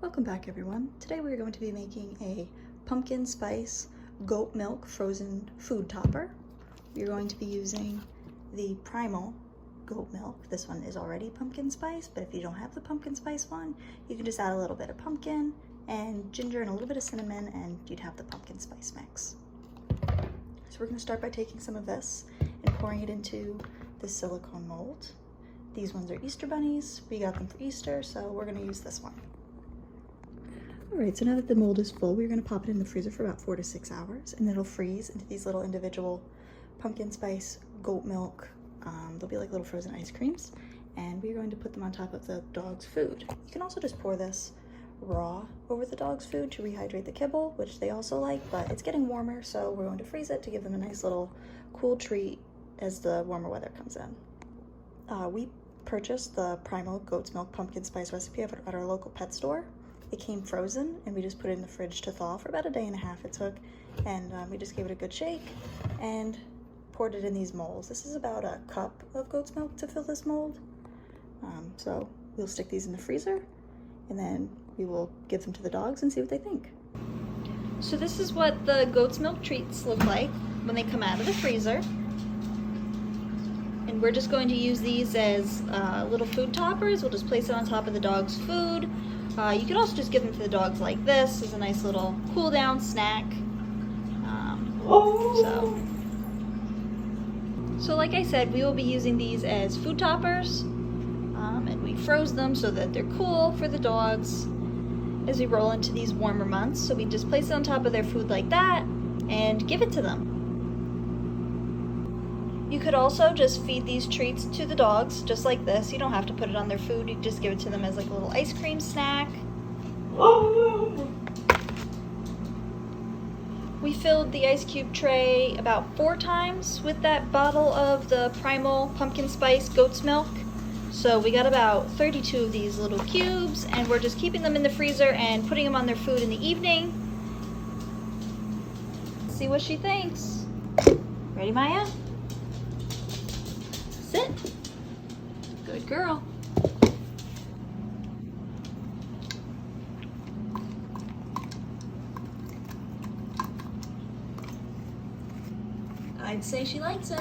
Welcome back everyone. Today we're going to be making a pumpkin spice goat milk frozen food topper. We're going to be using the primal goat milk. This one is already pumpkin spice, but if you don't have the pumpkin spice one, you can just add a little bit of pumpkin and ginger and a little bit of cinnamon and you'd have the pumpkin spice mix. So we're going to start by taking some of this and pouring it into this silicone mold. These ones are Easter bunnies. We got them for Easter, so we're going to use this one. Alright, so now that the mold is full, we're going to pop it in the freezer for about 4 to 6 hours, and it'll freeze into these little individual pumpkin spice goat milk. They'll be like little frozen ice creams, and we're going to put them on top of the dog's food. You can also just pour this raw over the dog's food to rehydrate the kibble, which they also like, but it's getting warmer, so we're going to freeze it to give them a nice little cool treat as the warmer weather comes in. We purchased the primal goat's milk pumpkin spice recipe at our local pet store. It came frozen, and we just put it in the fridge to thaw for about a day and a half it took, and we just gave it a good shake and poured it in these molds. This is about a cup of goat's milk to fill this mold. So we'll stick these in the freezer, and then we will give them to the dogs and see what they think. So this is what the goat's milk treats look like when they come out of the freezer. And we're just going to use these as little food toppers. We'll just place it on top of the dog's food. You could also just give them to the dogs like this as a nice little cool down snack. So like I said, we will be using these as food toppers, and we froze them so that they're cool for the dogs as we roll into these warmer months. So we just place it on top of their food like that and give it to them. You could also just feed these treats to the dogs just like this. You don't have to put it on their food. You can just give it to them as like a little ice cream snack. We filled the ice cube tray about 4 times with that bottle of the primal pumpkin spice goat's milk. So we got about 32 of these little cubes, and we're just keeping them in the freezer and putting them on their food in the evening. Let's see what she thinks. Ready, Maya? Sit. Good girl. I'd say she likes it.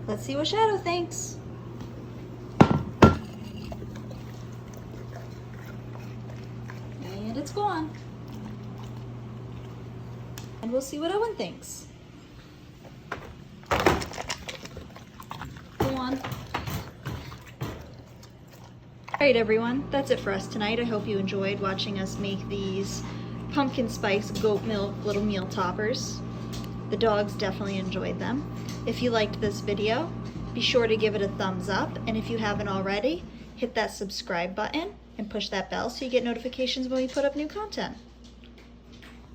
Let's see what Shadow thinks. And it's gone. And we'll see what Owen thinks. Go on. Alright everyone, that's it for us tonight. I hope you enjoyed watching us make these pumpkin spice goat milk little meal toppers. The dogs definitely enjoyed them. If you liked this video, be sure to give it a thumbs up, and if you haven't already, hit that subscribe button and push that bell so you get notifications when we put up new content.